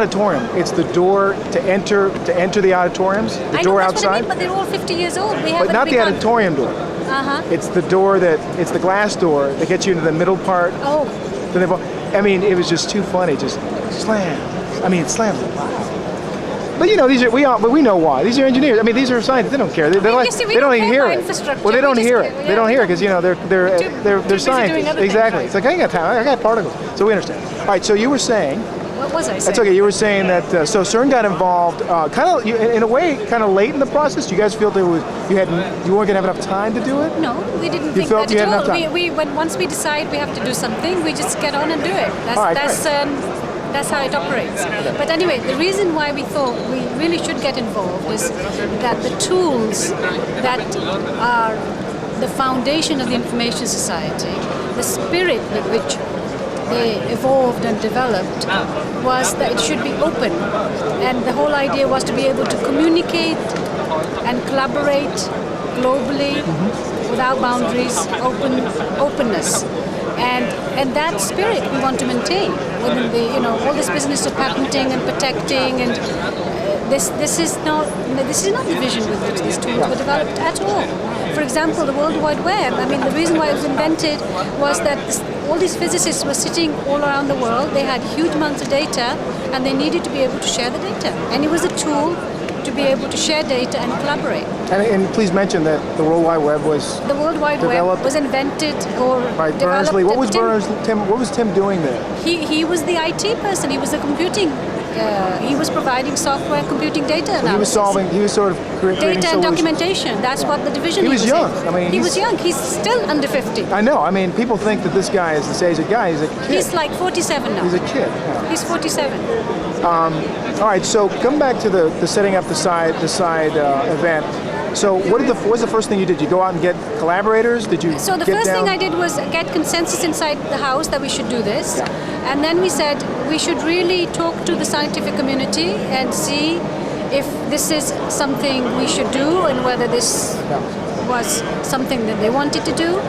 Auditorium. It's the door to enter the auditoriums. The door outside. But they're all 50 years old. We haven't But not the auditorium door. It's the door it's the glass door that gets you into the middle part. Oh. I mean, it was just too funny. Just slam. I mean, slam. But you know, we know why. These are engineers. I mean, these are scientists. They don't care. They don't even hear it. Well, they don't hear it. They don't hear it because you know they're scientists. Exactly. It's like I ain't got time. I got particles. So we understand. All right. So you were saying. What was I saying? That's okay. You were saying that so CERN got involved, in a way, kind of late in the process. Do you guys feel you weren't gonna have enough time to do it? No, we didn't think that at all. Once we decide we have to do something, we just get on and do it. That's how it operates. Okay. But anyway, the reason why we thought we really should get involved is that the tools that are the foundation of the information society, the spirit with which they evolved and developed, was that it should be open. And the whole idea was to be able to communicate and collaborate globally without boundaries, openness. And that spirit we want to maintain within all this business of patenting and protecting, and this is not the vision with which these tools were developed at all. For example, the World Wide Web. I mean, the reason why it was invented was that all these physicists were sitting all around the world. They had huge amounts of data, and they needed to be able to share the data. And it was a tool to be able to share data and collaborate. And please mention that the World Wide Web was the World Wide Web was invented or by Berners-Lee. What was Tim doing there? He was the IT person. He was the computing. He was providing software, computing data analysis. He was sort of creating data and documentation. That's what the division. He was young. He was young. He's still under 50. I know. I mean, people think that this guy is this age guy. He's a kid. He's like 47 now. He's a kid. Yeah. He's 47. All right. So come back to the setting up the side event. So what was the first thing you did? You go out and get collaborators? So the first thing I did was get consensus inside the house that we should do this. Yeah. And then we said we should really talk to the scientific community and see if this is something we should do and whether this was something that they wanted to do.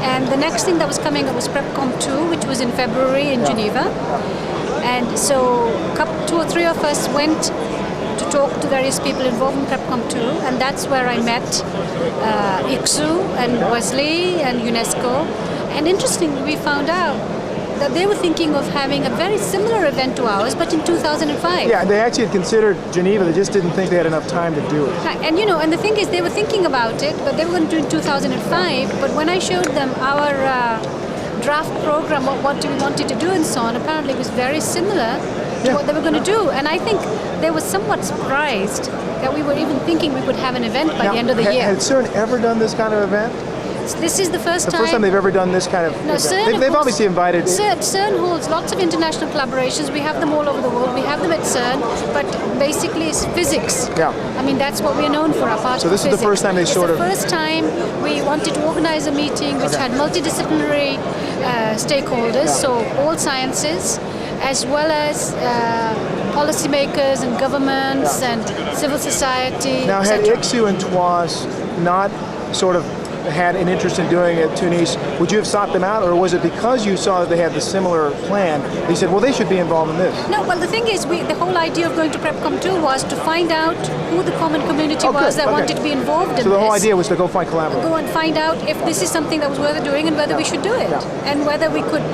And the next thing that was coming up was PrepCom 2, which was in February in Geneva. And so 2 or 3 of us went to talk to various people involved in PrepCom 2, and that's where I met ICSU and Wesley and UNESCO. And interestingly, we found out that they were thinking of having a very similar event to ours, but in 2005. Yeah, they actually had considered Geneva. They just didn't think they had enough time to do it. Right. And the thing is, they were thinking about it, but they were going to do it in 2005. But when I showed them our draft program, what we wanted to do and so on, apparently it was very similar to what they were going to do. And I think they were somewhat surprised that we were even thinking we would have an event by the end of the year. Had CERN ever done this kind of event? This is the first time. The first time they've ever done this kind of event. CERN, they've obviously invited. CERN holds lots of international collaborations. We have them all over the world. We have them at CERN, but basically it's physics. Yeah. I mean, that's what we're known for, our part So this is the first time It's the first time we wanted to organize a meeting which had multidisciplinary stakeholders, so all sciences, as well as policymakers and governments and civil society. Now, had ICSU and TWAS not sort of had an interest in doing it, Tunis, would you have sought them out, or was it because you saw that they had the similar plan that you said, well, they should be involved in this? No, well, the thing is, the whole idea of going to PrepCom 2 was to find out who the common community was that wanted to be involved in this. So the whole idea was to go find collaborators. Go and find out if this is something that was worth doing and whether we should do it, and whether we could,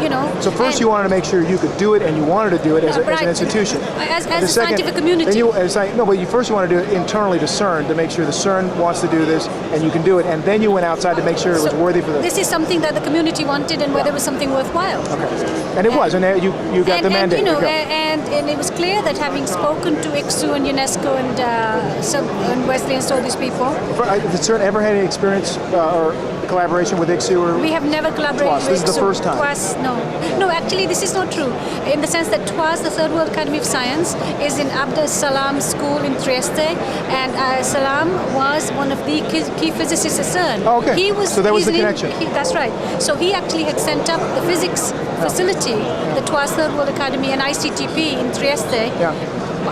So first you wanted to make sure you could do it, and you wanted to do it as an institution. As a scientific community. First you want to do it internally to CERN, to make sure the CERN wants to do this, and you can do it, and then you went outside to make sure it was worthy for this. This is something that the community wanted, and whether it was something worthwhile. Okay. And it was, and you got the mandate. And it was clear that having spoken to ICSU and UNESCO and Wesley and so these people. Did CERN ever had any experience or collaboration with ICSU? We have never collaborated with ICSU. This is the first time? TWAS, no, actually this is not true. In the sense that TWAS, the Third World Academy of Science, is in Abd Salam School in Trieste, and Salam was one of the key physicists at CERN. Oh, okay. So that was the connection. That's right. So he actually had sent up the physics facility, the TWAS Third World Academy and ICTP in Trieste,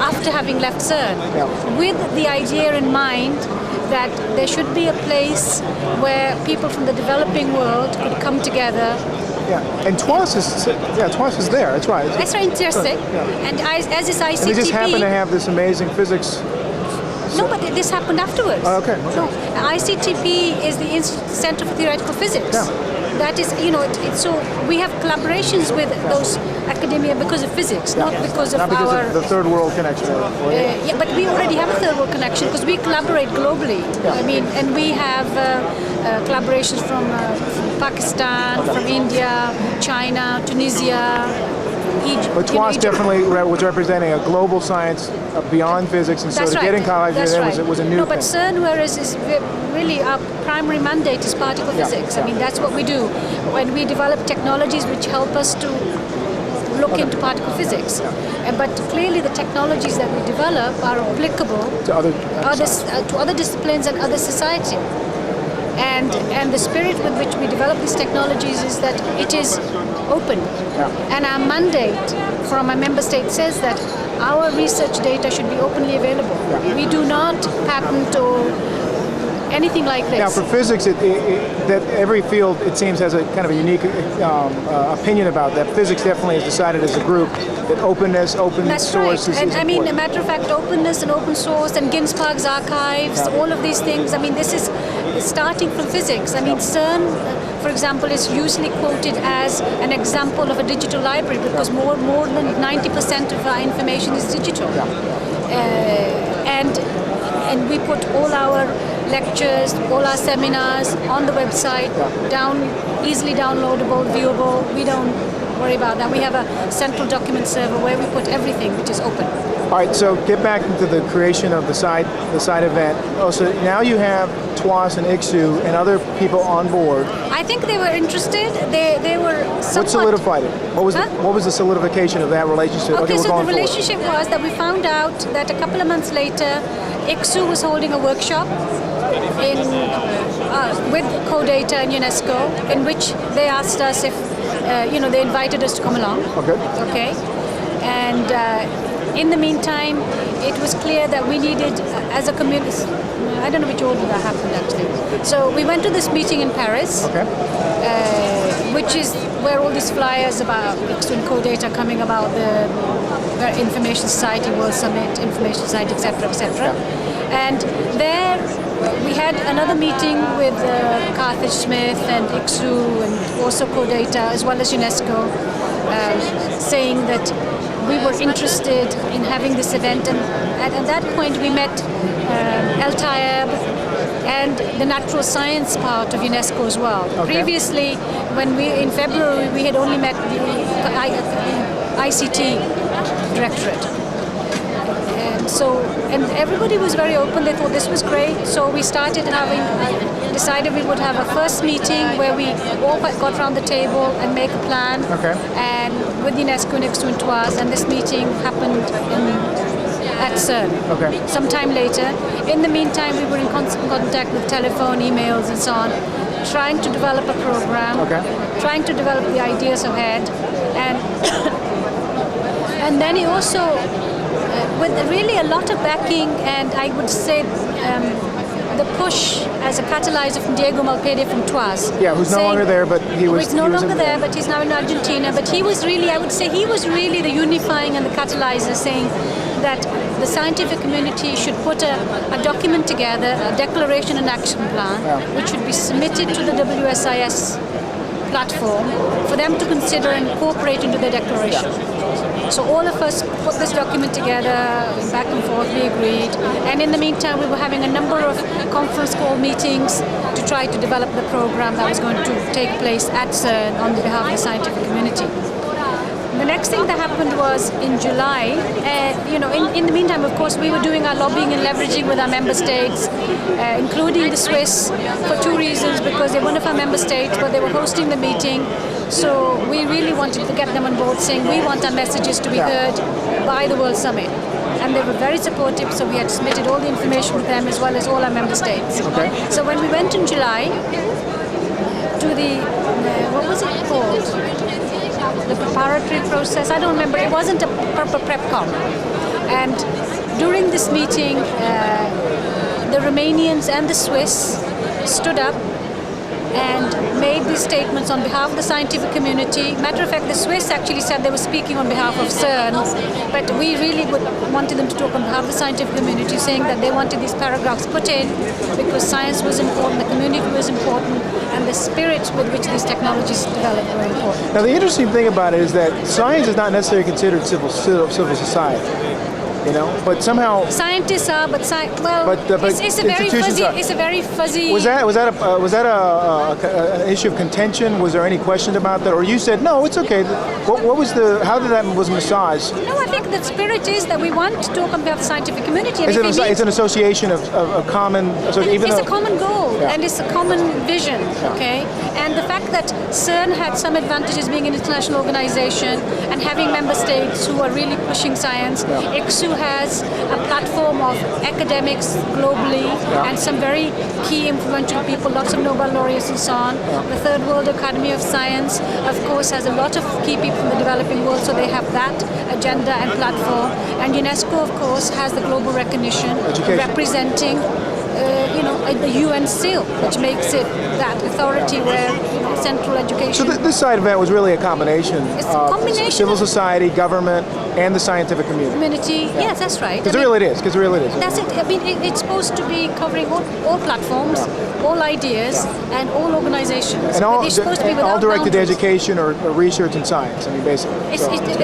after having left CERN, with the idea in mind that there should be a place where people from the developing world could come together Yeah, and TWAS is there. That's right. That's right, intersect. Yeah. And as is ICTP. And they just happen to have this amazing physics. No, but this happened afterwards. Oh, okay. No, ICTP is the Center for Theoretical Physics. Yeah. That is, so we have collaborations with those academia because of physics, not because of of the third world connection. Yeah, but we already have a third world connection because we collaborate globally. Yeah. I mean, and we have collaborations from Pakistan, from India, China, Tunisia, Egypt. But TWAS definitely was representing a global science beyond physics, and so to get in college it was a new thing. No, but CERN, whereas is really our primary mandate is particle physics. I mean, that's what we do. When we develop technologies which help us to look into particle physics. But clearly the technologies that we develop are applicable to other disciplines and other society. And the spirit with which we develop these technologies is that it is open. Yeah. And our mandate from our member state says that our research data should be openly available. Yeah. We do not patent or anything like this. Now, for physics, that every field, it seems, has a kind of a unique opinion about that. Physics definitely has decided as a group that openness, open source is important. I mean, a important. matter of fact, openness and open source and Ginsberg's archives, all of these things, I mean, this is starting from physics. I mean, CERN, for example, is usually quoted as an example of a digital library because more than 90% of our information is digital. And we put all our lectures, all our seminars on the website, easily downloadable, viewable. We don't worry about that. We have a central document server where we put everything, which is open. All right, so get back into the creation of the side event. Also, now you have TWAS and ICSU and other people on board. I think they were interested. They were somewhat... What solidified it? What was the solidification of that relationship? Okay, so the relationship was that we found out that a couple of months later, ICSU was holding a workshop with CODATA and UNESCO, in which they asked us if, they invited us to come along. Okay. And in the meantime, it was clear that we needed, as a community, I don't know which order that happened actually. So we went to this meeting in Paris, which is where all these flyers about ICSU and CODATA coming about the Information Society World Summit, Information Society, etc., etc. And there we had another meeting with Carthage Smith and ICSU and also CODATA as well as UNESCO, saying that we were interested in having this event, and at that point we met El Tayeb and the natural science part of UNESCO as well. Previously, in February, we had only met the ICT directorate. And everybody was very open. They thought this was great. So we started decided we would have a first meeting where we all got around the table and make a plan. And with UNESCO and ICSU and TWAS, and this meeting happened at CERN. Sometime later. In the meantime, we were in constant contact with telephone, emails, and so on, trying to develop a program, trying to develop the ideas ahead, and then he also. With really a lot of backing, and I would say the push as a catalyzer from Diego Malpede from TWAS. Yeah, who's no longer there, but he was no longer there, but he's now in Argentina. But he was really, I would say, he was really the unifying and the catalyzer, saying that the scientific community should put a document together, a declaration and action plan, which should be submitted to the WSIS platform for them to consider and incorporate into their declaration. So all of us put this document together, back and forth, we agreed. And in the meantime, we were having a number of conference call meetings to try to develop the program that was going to take place at CERN on behalf of the scientific community. The next thing that happened was in July, in the meantime, of course, we were doing our lobbying and leveraging with our member states, including the Swiss, for two reasons, because they're one of our member states, but they were hosting the meeting. So we really wanted to get them on board, saying we want our messages to be heard by the World Summit. And they were very supportive, so we had submitted all the information with them as well as all our member states. So when we went in July to the, what was it called? The preparatory process, I don't remember, it wasn't a proper prep-com. And during this meeting, the Romanians and the Swiss stood up and made these statements on behalf of the scientific community. Matter of fact, the Swiss actually said they were speaking on behalf of CERN, but we really wanted them to talk on behalf of the scientific community, saying that they wanted these paragraphs put in because science was important, the community was important, and the spirit with which these technologies developed were important. Now, the interesting thing about it is that science is not necessarily considered civil society. You know, but somehow scientists are, but it's a very fuzzy. Was that an issue of contention? Was there any question about that, or you said no, it's okay? What was how did that was massaged? No, I think the spirit is that we want to talk about the scientific community. It's an association of common. So it's a common goal and it's a common vision. Yeah. Okay, and the fact that CERN had some advantages being an international organization and having member states who are really pushing science. ICSU has a platform of academics globally and some very key influential people, lots of Nobel laureates and so on. The Third World Academy of Science, of course, has a lot of key people from the developing world, so they have that agenda and platform. And UNESCO, of course, has the global recognition representing the UN seal, which makes it that authority where central education. So this side event was really a combination. It's a combination civil society, government, and the scientific community. Yes, that's right. Because really it is. That's it. I mean, it's supposed to be covering all platforms, all ideas, and all organizations. And all, it's supposed to be all directed to boundaries. education or research and science. I mean, basically.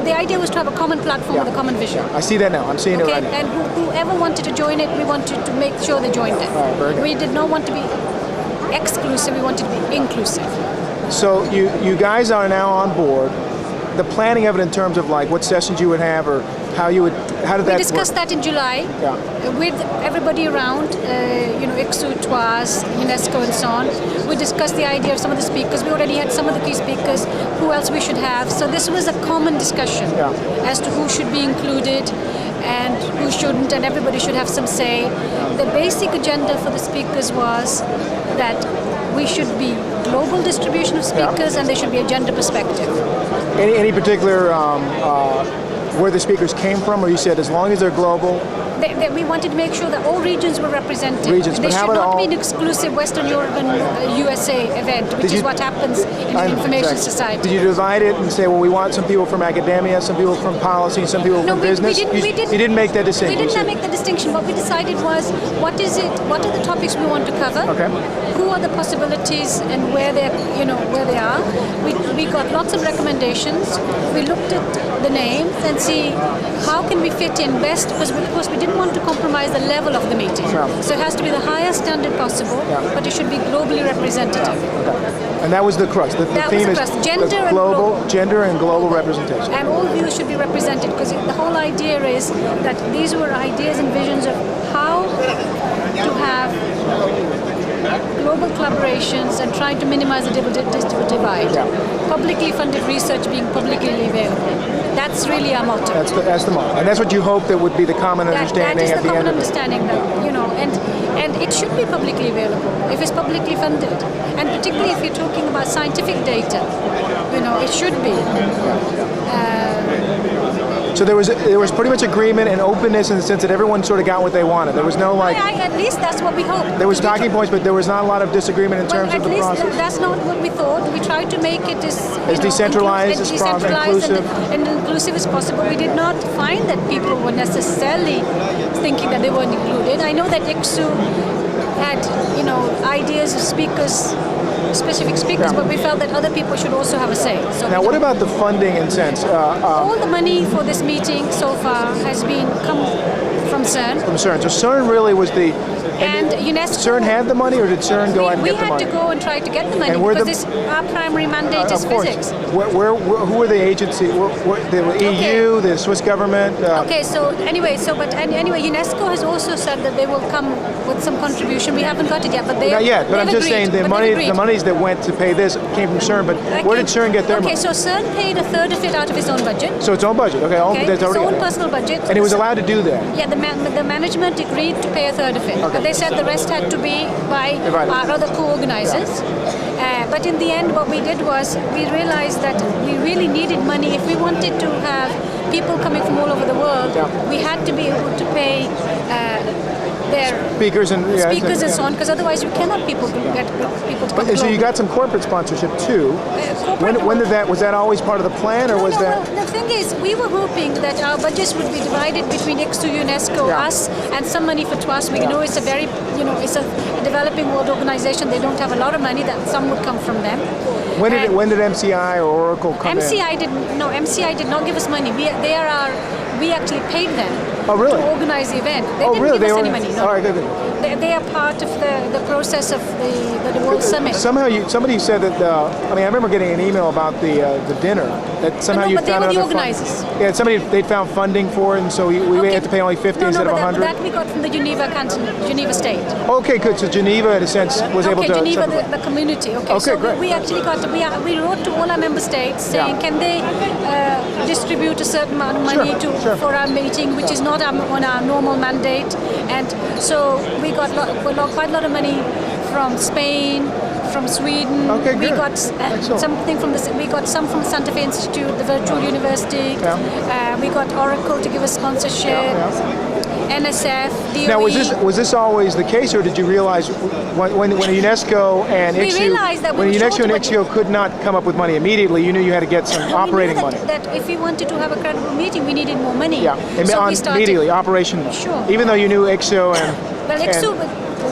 The idea was to have a common platform with a common vision. I see that now. I'm seeing it right now. And whoever wanted to join it, we wanted to make sure they joined it. We did not want to be exclusive. We wanted to be inclusive. So you guys are now on board. The planning of it in terms of like what sessions you would have or how did that work? We discussed that in July with everybody around, ICSU, TWAS, UNESCO and so on. We discussed the idea of some of the speakers. We already had some of the key speakers, who else we should have. So this was a common discussion as to who should be included and who shouldn't, and everybody should have some say. The basic agenda for the speakers was that we should be global distribution of speakers and there should be a gender perspective. Any particular where the speakers came from, or you said as long as they're global? We wanted to make sure that all regions were represented. They should not be an exclusive Western Europe and USA event, which is what happens in an information society. Did you divide it and say, well, we want some people from academia, some people from policy, some people from business? You didn't make that distinction. We didn't make the distinction. What we decided was, what are the topics we want to cover? Okay. Who are the possibilities and where they are? We got lots of recommendations. We looked at the names and see how can we fit in best, because of course we didn't want to compromise the level of the meeting. So it has to be the highest standard possible, but it should be globally representative. And that was the crux. The theme is gender and global representation. And all views should be represented, because the whole idea is that these were ideas and visions of how to have global collaborations and trying to minimize the digital divide. Publicly funded research being publicly available. That's really our motto. That's the motto. And that's what you hope that would be the common understanding at the end. That is the common understanding that, and it should be publicly available if it's publicly funded. And particularly if you're talking about scientific data, it should be. So there was pretty much agreement and openness in the sense that everyone sort of got what they wanted. There was no at least that's what we hoped. There was talking points, but there was not a lot of disagreement in terms of the process. At least that's not what we thought. We tried to make it as decentralized, as inclusive. And inclusive as possible. We did not find that people were necessarily thinking that they weren't included. I know that ICSU had, ideas of specific speakers, but we felt that other people should also have a say. So now, what about the funding in sense? All the money for this meeting so far has come from CERN. From CERN. So CERN really was the... And UNESCO... CERN had the money, or did CERN go out and get the money? We had to go and try to get the money, because our primary mandate is physics. Who were the agency? The EU, the Swiss government? Anyway, UNESCO has also said that they will come with some contribution. We haven't got it yet, but they not yet. But I'm just saying the monies that went to pay this came from CERN. But where did CERN get their money? Okay, so CERN paid a third of it out of its own budget. So its own budget. Its own personal budget. And it was allowed to do that. Yeah, the management agreed to pay a third of it. But they said the rest had to be by our other co-organizers. But in the end, what we did was we realized that we really needed money. If we wanted to have people coming from all over the world, we had to be able to pay their speakers and so on, because otherwise you cannot get people to come. And so you got some corporate sponsorship too. When did that? Was that always part of the plan, or was that? Well, the thing is, we were hoping that our budgets would be divided between ICSU, UNESCO, us, and some money for TWAS. We know it's a very, it's a developing world organization. They don't have a lot of money. That some would come from them. When did MCI or Oracle come in? MCI did not give us money. We actually paid them to organize the event. They didn't give us any money. No. All right, good. They are part of the process of the World Summit. Somehow, somebody said that. I remember getting an email about the dinner. That somehow you found they were the organizers. Yeah, they found funding for it, and so we had to pay only 50 instead of 100. That we got from the Geneva state. Okay, good. So Geneva, in a sense, was able to. Geneva, the community. Okay, so great. We actually we wrote to all our member states saying, can they distribute a certain amount of money for our meeting, which is not on our normal mandate, and so we got quite a lot of money from Spain, from Sweden. Okay, good. We got something from we got some from Santa Fe Institute, the virtual university. We got Oracle to give us sponsorship. NSF, DOE. Now, was this always the case, or did you realize when UNESCO and ICSU could not come up with money immediately, you knew you had to get some operating money? That if we wanted to have a credible meeting, we needed more money. Yeah, so we started immediately, operational. Sure. Even though you knew ICSU and... Well, ICSU...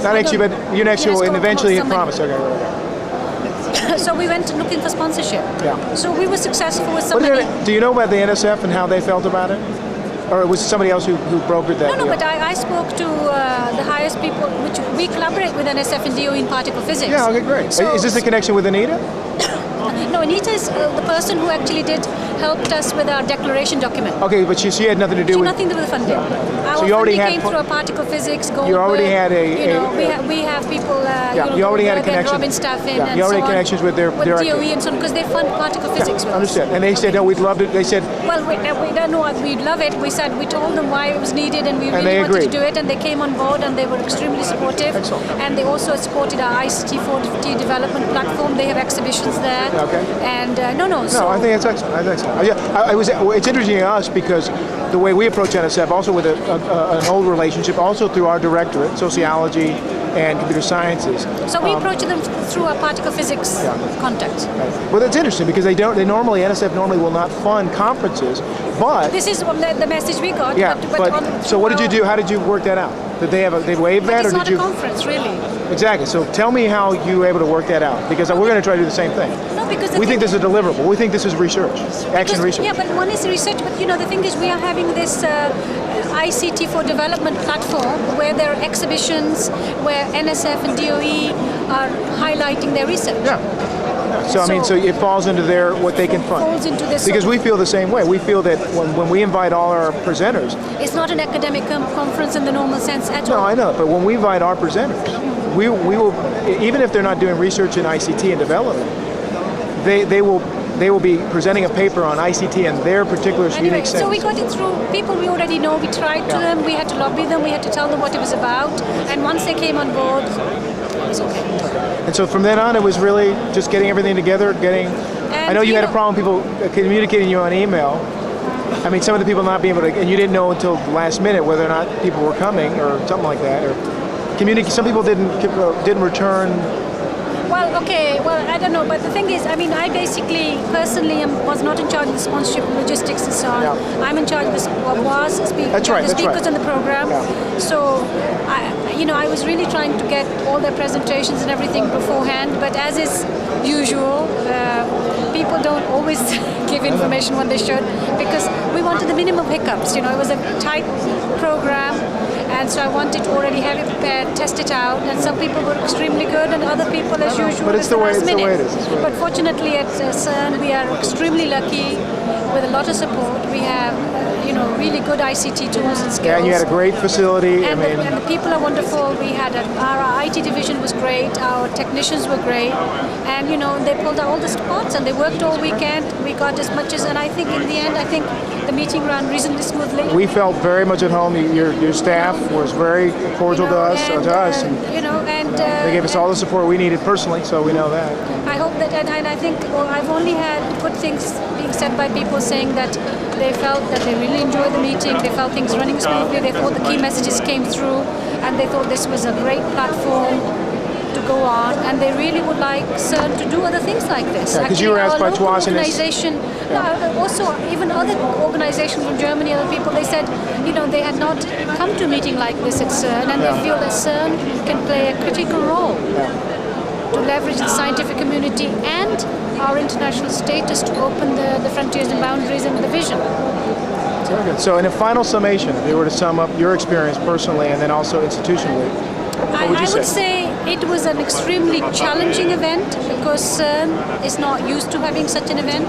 Not ICSU, but UNESCO and eventually had promised. Okay. So we went looking for sponsorship. Yeah. So we were successful with somebody... Do you know about the NSF and how they felt about it? Or was it somebody else who brokered that? No, but I spoke to the highest people, which we collaborate with NSF and DOE in particle physics. Yeah, okay, great. So, is this a connection with Anita? No, Anita is the person who actually helped us with our declaration document. Okay, but she had nothing to do with... nothing to do with the funding. Our so you already funding came through a particle physics, Goldberg. You already had we have people, you already had a connection. Robin Staffin and you already so had connections with their DOE and so on, because they fund particle physics with understand. us. And they said, no, we'd love it. They said... Well, we don't know what we'd love it. We told them why it was needed, and we really wanted to do it, and they came on board, and they were extremely supportive. Excellent. And they also supported our ICT 450 development platform. They have exhibitions there. Okay. And No, I think it's excellent. It's interesting to us because the way we approach NSF, also with an old relationship, also through our directorate, sociology and computer sciences. So we approach them through our particle physics contacts. Right. Well, that's interesting because NSF normally will not fund conferences, but this is the message we got. Yeah, so what did you do? How did you work that out? Did they waive that, or did you? It's not a conference, really. Exactly. So tell me how you were able to work that out, because we're going to try to do the same thing. No, because we think this is a deliverable. We think this is research, action research. Yeah, but one is research. But the thing is, we are having this ICT for development platform where there are exhibitions where NSF and DOE are highlighting their research. Yeah. So it falls into what they can fund. Falls into this. Because we feel the same way. We feel that when we invite all our presenters, it's not an academic conference in the normal sense at all. No, I know, but when we invite our presenters, we will, even if they're not doing research in ICT and development, they will be presenting a paper on ICT and their particular unique sense. So we got it through people we already know. We tried to them. We had to lobby them. We had to tell them what it was about. And once they came on board, it was okay. And so from then on, it was really just getting everything together, I know you had a problem people communicating you on email. I mean, some of the people not being able to, and you didn't know until the last minute whether or not people were coming or something like that. Or some people didn't return. Well, okay, I don't know, but the thing is, I basically, personally, was not in charge of the sponsorship, logistics, and so on. Yeah. I'm in charge of the speakers on the program. Yeah. So, I was really trying to get all their presentations and everything beforehand, but as is usual, people don't always give information when they should, because we wanted the minimum hiccups. It was a tight program, and so I wanted to already have it prepared, test it out, and some people were extremely good, and other people, as usual, but it's the way it is. But fortunately at CERN, we are extremely lucky with a lot of support. We have, really good ICT tools and skills. Yeah, and you had a great facility. And the people are wonderful. We had our IT division was great. Our technicians were great, and they pulled out all the spots and they worked all weekend. We got as much as, and I think in the end, the meeting ran reasonably smoothly. We felt very much at home. Your staff was very cordial to us, and they gave us all the support we needed personally, so we know that. I hope that, and I think I've only had good things being said by people saying that They felt that they really enjoyed the meeting. They felt things running smoothly. They thought the key messages came through, and they thought this was a great platform to go on, and they really would like CERN to do other things like this. Because you were asked by organization, also even other organizations from Germany, other people, they said, they had not come to a meeting like this at CERN, and they feel that CERN can play a critical role to leverage the scientific community and our international status to open the frontiers and boundaries and the vision. Very good. So in a final summation, if you were to sum up your experience personally and then also institutionally, what would you say? I would say it was an extremely challenging event because CERN is not used to having such an event,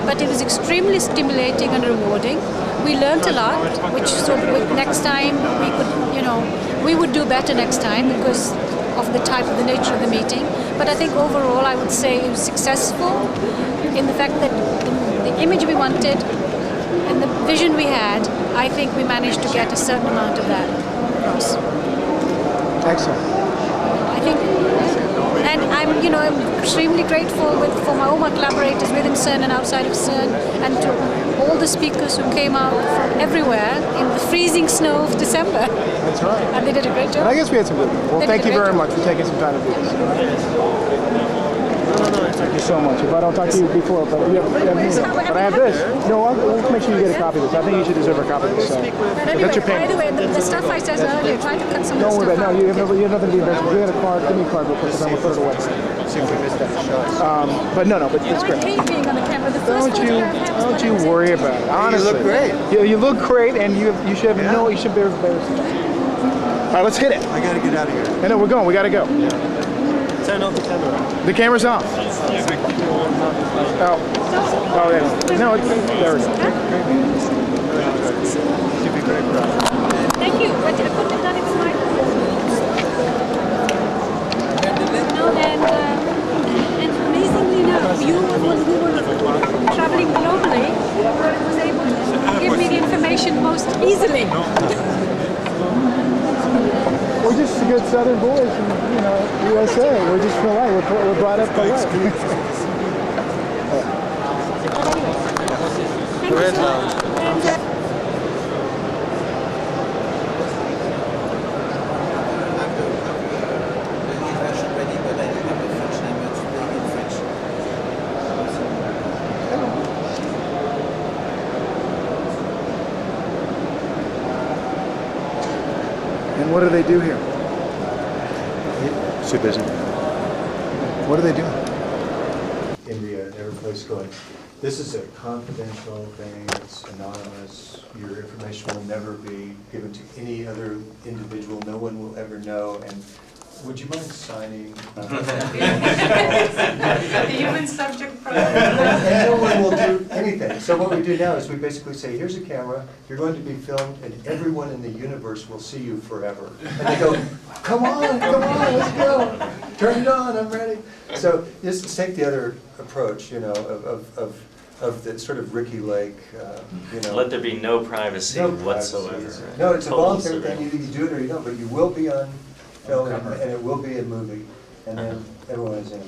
but it was extremely stimulating and rewarding. We learned a lot, which so next time we would do better next time because of the type of the nature of the meeting. But I think overall I would say it was successful in the fact that the image we wanted and the vision we had, I think we managed to get a certain amount of that across. Excellent. I think, and I'm extremely grateful for all my collaborators within CERN and outside of CERN, and to all the speakers who came out from everywhere in the freezing snow of December. That's right. And they did a great job. And I guess we had some good ones. Well, thank you very much for taking some time to do this. Thank you so much. If I don't talk to you before, but I have this. No, we'll make sure you get a copy of this. I think you should deserve a copy of this. So anyway, that's your payment. by the way, the stuff I said earlier, trying to cut some of the Don't worry stuff about it. No, out. you have nothing to be embarrassed. If you had a card, give me a card real quick, and then we'll put it away. But it's great. I hate being on the camera. The first Don't you worry about it. Honestly, you look great. You look great, and you should have you should be embarrassed. All right, let's hit it. I gotta get out of here. I know we're going. We gotta go. Turn off the camera. The camera's off. Oh, yeah. No, there we go. You'd be very proud. Thank you. But I couldn't have done it with my and amazingly enough, you, when we were traveling globally, was able to give me the information most easily. We're just good Southern boys from USA. We're just polite. We're brought up polite. And what do they do here? Supervision. What are they doing? India, every place going. This is a confidential thing. It's anonymous. Your information will never be given to any other individual. No one will ever know. And would you mind signing? The human subject And no one will do anything. So what we do now is we basically say, here's a camera, you're going to be filmed, and everyone in the universe will see you forever. And they go, come on, let's go. Turn it on, I'm ready. So just take the other approach, of the sort of Ricky Lake, Let there be no privacy whatsoever. No, it's a Total voluntary thing. Either you do it or you don't, but you will be on film, and it will be a movie, and then everyone is in.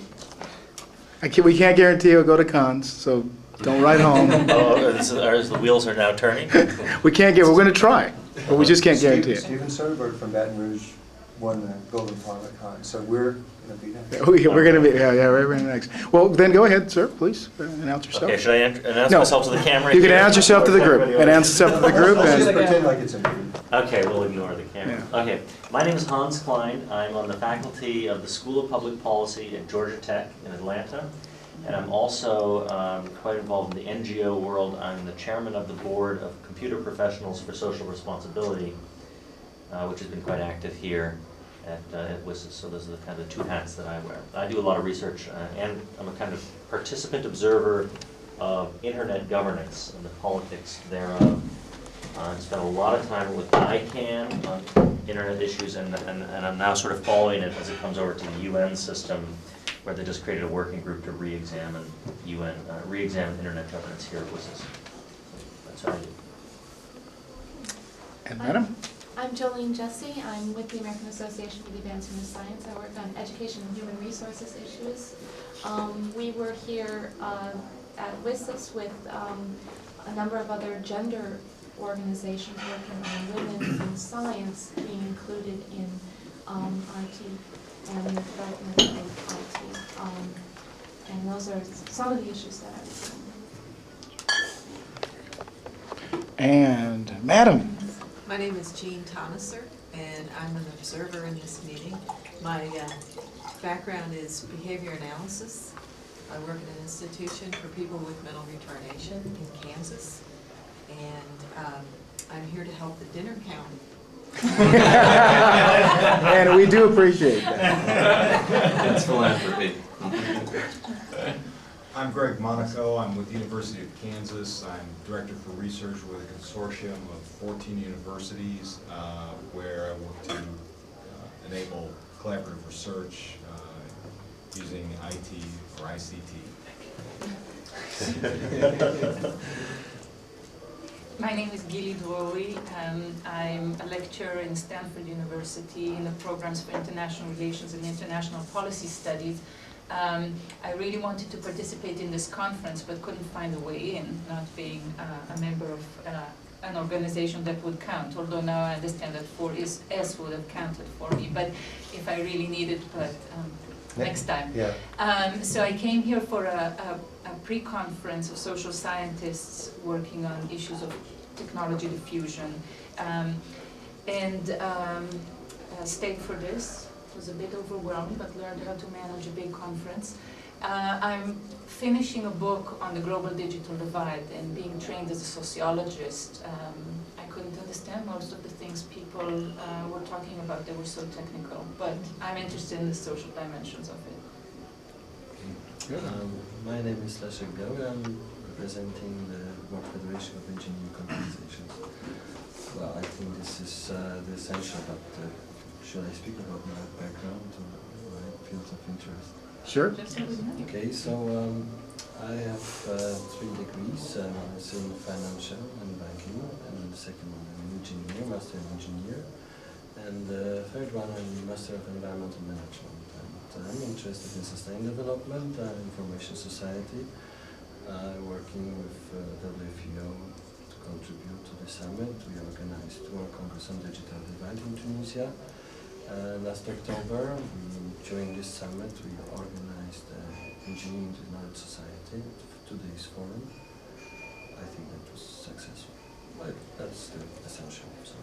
We can't guarantee you'll go to cons, so don't write home. The wheels are now turning? We're going to try, but we just can't guarantee it. Steven Soderbergh from Baton Rouge won the Golden Palm at Cannes, so we're going to be there. We're going to be, right next. Well, then go ahead, sir, please, announce yourself. Okay, should I announce myself to the camera? You can announce yourself to the group. Announce yourself to the group. Just pretend like it's a movie. Okay, we'll ignore the camera. Yeah. Okay, my name is Hans Klein. I'm on the faculty of the School of Public Policy at Georgia Tech in Atlanta. And I'm also quite involved in the NGO world. I'm the chairman of the board of Computer Professionals for Social Responsibility, which has been quite active here at WSIS. So those are the kind of two hats that I wear. I do a lot of research, and I'm a kind of participant observer of internet governance and the politics thereof. I spent a lot of time with ICANN on internet issues, and I'm now sort of following it as it comes over to the UN system, where they just created a working group to re-examine internet governance here at WSIS. That's what I do. And Madam? I'm Jolene Jesse. I'm with the American Association for the Advancement of Science. I work on education and human resources issues. We were here at WSIS with a number of other gender organizations working on women in science being included in IT and the development of IT. And those are some of the issues that I was seeing. And Madam. My name is Jean Tonesser, and I'm an observer in this meeting. My background is behavior analysis. I work at an institution for people with mental retardation in Kansas, and I'm here to help the dinner count. And we do appreciate that. That's philanthropy. I'm Greg Monaco. I'm with the University of Kansas. I'm Director for Research with a consortium of 14 universities where I work to enable collaborative research using IT or ICT. My name is Gili Drowi. I'm a lecturer in Stanford University in the programs for international relations and international policy studies. I really wanted to participate in this conference but couldn't find a way in, not being a member of an organization that would count, although now I understand that 4S would have counted for me, but if I really needed, but next time. Yeah. So I came here for a pre-conference of social scientists working on issues of technology diffusion, and stayed for this. Was a bit overwhelmed, but learned how to manage a big conference. I'm finishing a book on the global digital divide, and being trained as a sociologist, I couldn't understand most of the things people were talking about. They were so technical, but I'm interested in the social dimensions of it. My name is Leszek Biały. I'm representing the World Federation of Engineering Organizations. Well, I think this is the essential, but should I speak about my background or my fields of interest? Sure. Okay, so I have 3 degrees. One is in financial and banking, and the second one I'm an engineer, master in engineer, and the third one I'm master of environmental management. And I'm interested in sustainable development and information society, working with WFEO to contribute to the summit. We organized World Congress on Digital Divide in Tunisia. Last October, during this summit, we organized Engineering Knowledge Society, 2 days forum. I think that was successful. But that's the essential. So,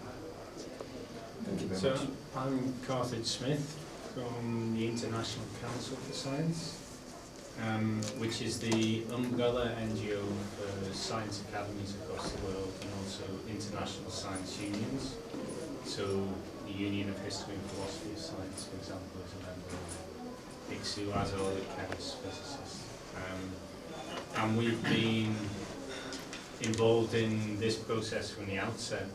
thank you very much. I'm Carthage Smith from the International Council for Science, which is the umbrella NGO for science academies across the world and also international science unions. So the Union of History and Philosophy of Science, for example, is a member of ICSU, as are the chemists, physicists. And we've been involved in this process from the outset,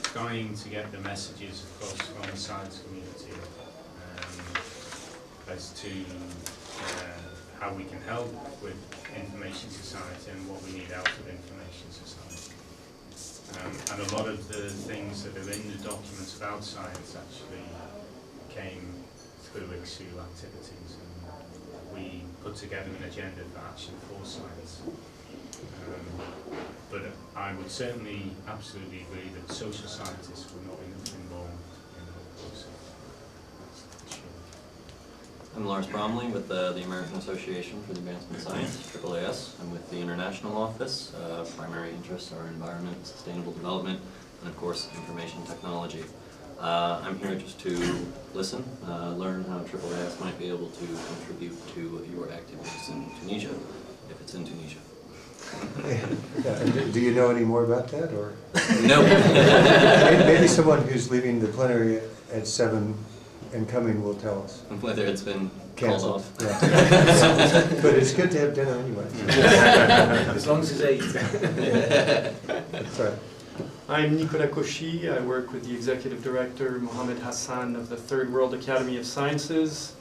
trying to get the messages across from the science community as to how we can help with information society and what we need out of information society. And a lot of the things that are in the documents about science actually came through ICSU activities, and we put together an agenda for action for science. But I would certainly absolutely agree that social scientists were not enough involved in the whole process. That's sure. I'm Lars Bromley with the American Association for the Advancement of Science, AAAS. I'm with the International Office. Primary interests are environment, sustainable development, and of course, information technology. I'm here just to listen, learn how AAAS might be able to contribute to your activities in Tunisia, if it's in Tunisia. Do you know any more about that, or? No. Maybe someone who's leaving the plenary at 7 and coming will tell us. Whether it's been Canceled. called off. Yeah. But it's good to have dinner anyway. As long as it's 8. That's right. I'm Nicolas Cauchy. I work with the Executive Director, Mohamed Hassan, of the Third World Academy of Sciences.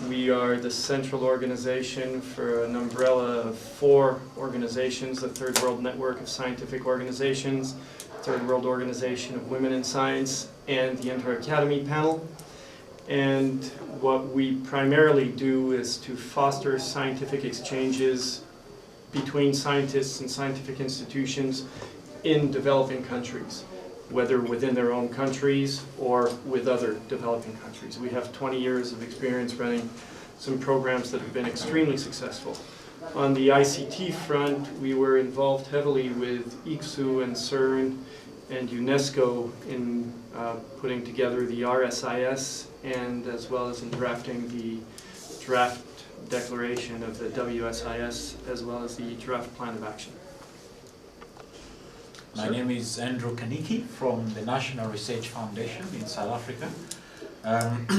We are the central organization for an umbrella of 4 organizations: the Third World Network of Scientific Organizations, Third World Organization of Women in Science, and the Inter-Academy Panel. And what we primarily do is to foster scientific exchanges between scientists and scientific institutions in developing countries, whether within their own countries or with other developing countries. We have 20 years of experience running some programs that have been extremely successful. On the ICT front, we were involved heavily with ICSU and CERN and UNESCO in putting together the RSIS, and as well as in drafting the draft declaration of the WSIS, as well as the draft plan of action. My name is Andrew Kaniki from the National Research Foundation in South Africa.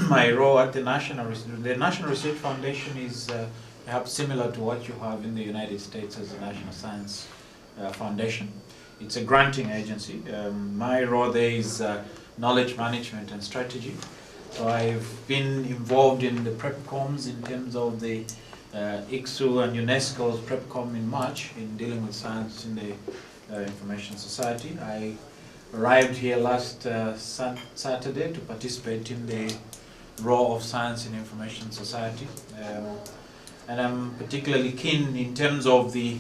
My role at the National Research Foundation is perhaps similar to what you have in the United States as the National Science Foundation. It's a granting agency. My role there is knowledge management and strategy. So I've been involved in the PrepComs in terms of the ICSU and UNESCO's PrepCom in March in dealing with science in the Information Society. I arrived here last Saturday to participate in the role of science in Information Society. And I'm particularly keen in terms of the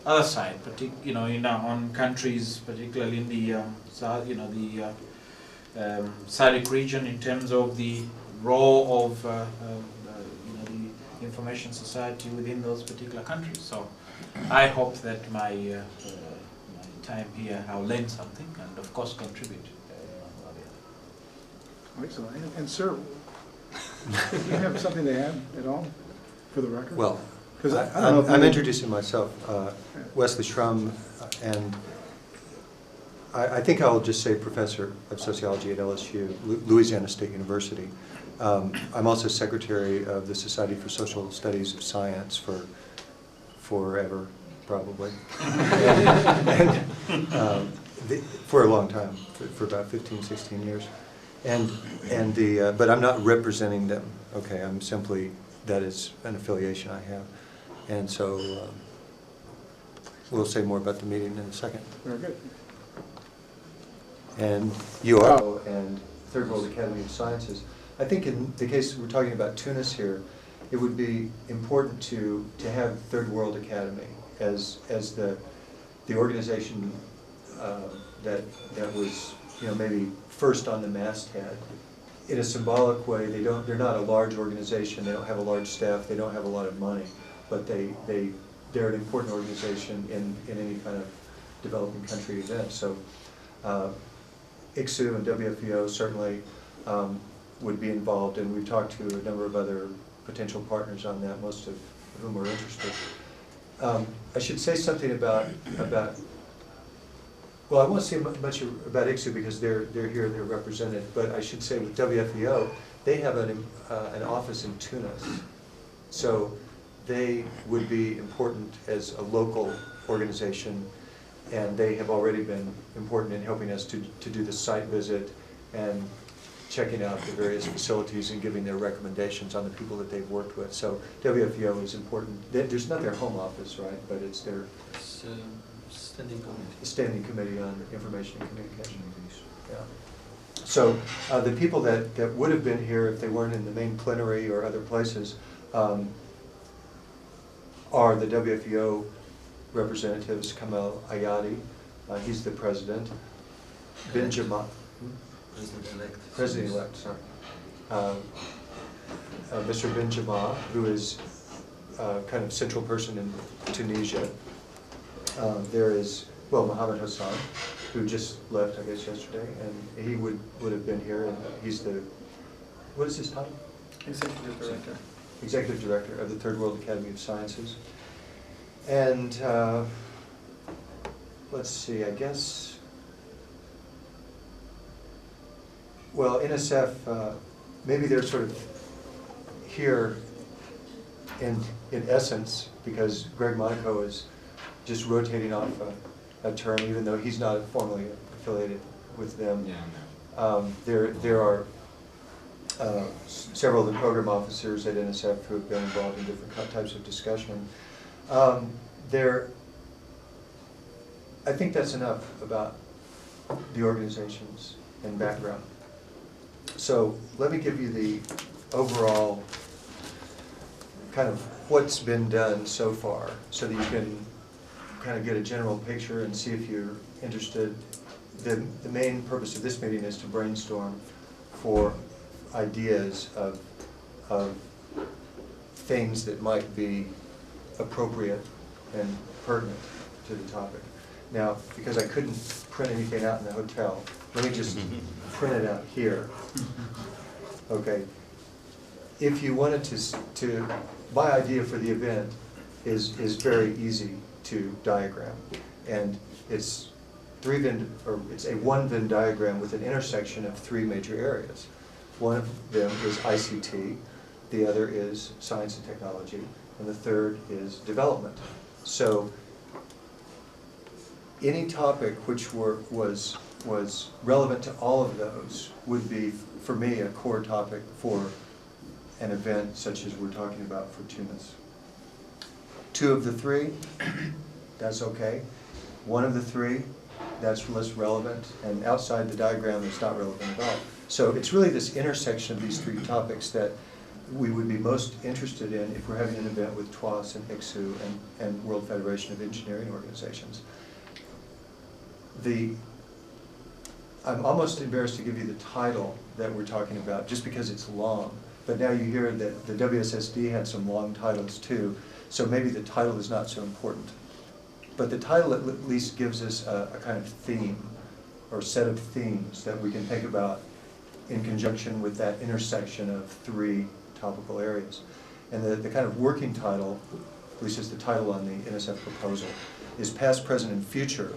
other side, in our own countries, particularly in the SADC region, in terms of the role of the Information Society within those particular countries. So I hope that my time here I'll learn something and of course contribute. Excellent. And sir, do you have something to add at all for the record? Well, because I'm introducing myself, Wesley Schrum, and I think I'll just say professor of sociology at LSU, Louisiana State University. I'm also secretary of the Society for Social Studies of Science for forever, probably, and for a long time, for about 15, 16 years. But I'm not representing them, okay? I'm simply, that is an affiliation I have. And so we'll say more about the meeting in a second. Very good. And you are, and Third World Academy of Sciences. I think in the case we're talking about Tunis here, it would be important to have Third World Academy as the organization that was maybe first on the masthead. In a symbolic way, they're not a large organization. They don't have a large staff. They don't have a lot of money, but they're an important organization in any kind of developing country event. So ICSU and WFEO certainly would be involved, and we've talked to a number of other potential partners on that, most of whom are interested. I should say something about well, I won't say much about ICSU because they're here, they're represented, but I should say with WFEO, they have an office in Tunis. So they would be important as a local organization, and they have already been important in helping us to do the site visit and checking out the various facilities and giving their recommendations on the people that they've worked with. So WFEO is important. There's not their home office, right? But it's their standing committee. Standing Committee on Information and Communication. Yeah. So the people that would have been here if they weren't in the main plenary or other places are the WFEO representatives, Kamal Ayadi, he's the president, Benjamin. President-elect. President-elect, sorry. Mr. Benjamin, who is kind of central person in Tunisia. There is, well, Mohammed Hassan, who just left, I guess, yesterday, and he would have been here, and he's the, what is his title? Executive Director. Executive Director of the Third World Academy of Sciences. And let's see, I guess, well, NSF, maybe they're sort of here in essence, because Greg Monaco is just rotating off a term, even though he's not formally affiliated with them. Yeah, There are several of the program officers at NSF who have been involved in different types of discussion. I think that's enough about the organizations and background. So let me give you the overall kind of what's been done so far so that you can kind of get a general picture and see if you're interested. The main purpose of this meeting is to brainstorm for ideas of things that might be appropriate and pertinent to the topic. Now, because I couldn't print anything out in the hotel, let me just print it out here. Okay. If you wanted to my idea for the event is very easy to diagram, and it's a one Venn diagram with an intersection of three major areas. One of them is ICT, the other is science and technology, and the third is development. So any topic which was relevant to all of those would be, for me, a core topic for an event such as we're talking about for Tunis. Two of the three, that's okay. One of the three, that's less relevant, and outside the diagram, it's not relevant at all. So it's really this intersection of these three topics that we would be most interested in if we're having an event with TWAS and ICSU and World Federation of Engineering Organizations. I'm almost embarrassed to give you the title that we're talking about, just because it's long. But now you hear that the WSSD had some long titles too, so maybe the title is not so important. But the title at least gives us a kind of theme, or set of themes that we can think about in conjunction with that intersection of three topical areas. And the kind of working title, at least is the title on the NSF proposal, is Past, Present, and Future,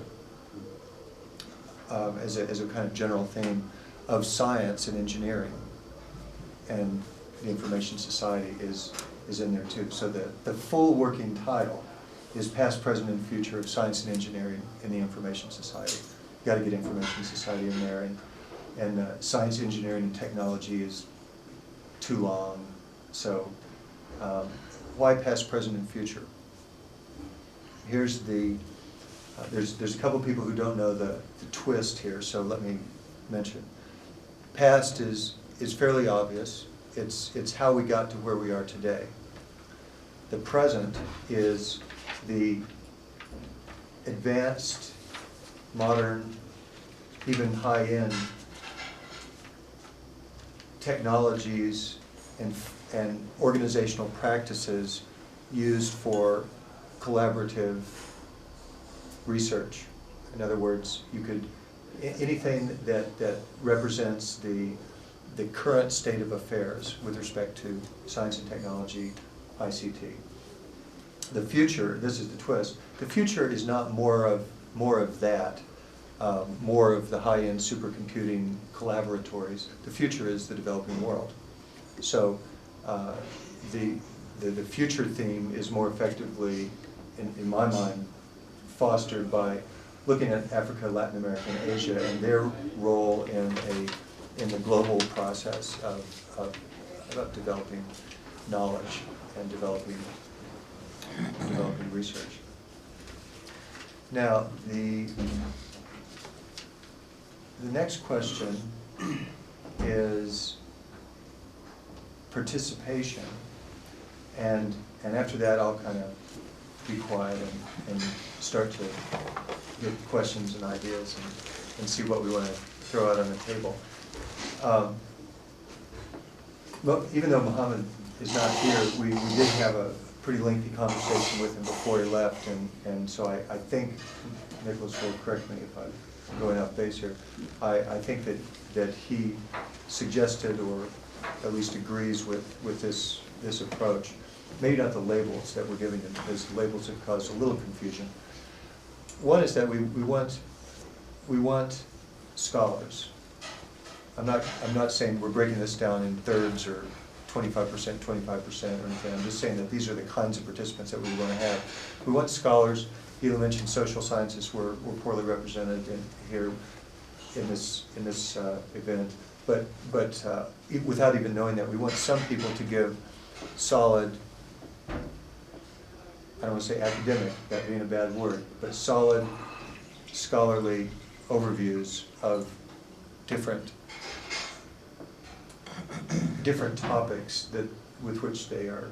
as a kind of general theme of science and engineering. And the Information Society is in there too. So the full working title is Past, Present, and Future of Science and Engineering in the Information Society. You've got to get Information Society in there, and Science, Engineering, and Technology is too long. So why Past, Present, and Future? Here's there's a couple people who don't know the twist here, so let me mention. Past is fairly obvious. It's how we got to where we are today. The present is the advanced, modern, even high-end technologies and organizational practices used for collaborative research. In other words, you could, anything that represents the current state of affairs with respect to science and technology, ICT. The future, this is the twist, the future is not more of that, more of the high-end supercomputing collaboratories. The future is the developing world. So the future theme is more effectively, in my mind, fostered by looking at Africa, Latin America, and Asia, and their role in the global process of developing knowledge and developing research. Now, the next question is participation, and after that I'll kind of be quiet and start to get questions and ideas and see what we want to throw out on the table. Well, even though Mohammed is not here, we did have a pretty lengthy conversation with him before he left, and so I think, Nicholas will correct me if I'm going off base here, I think that he suggested, or at least agrees with this approach. Maybe not the labels that we're giving him, because the labels have caused a little confusion. One is that we want scholars. I'm not saying we're breaking this down in thirds or 25%, 25% or anything. I'm just saying that these are the kinds of participants that we want to have. We want scholars. Hila mentioned social sciences were poorly represented here in this event, but without even knowing that, we want some people to give solid, I don't want to say academic, that being a bad word, but solid scholarly overviews of different topics with which they are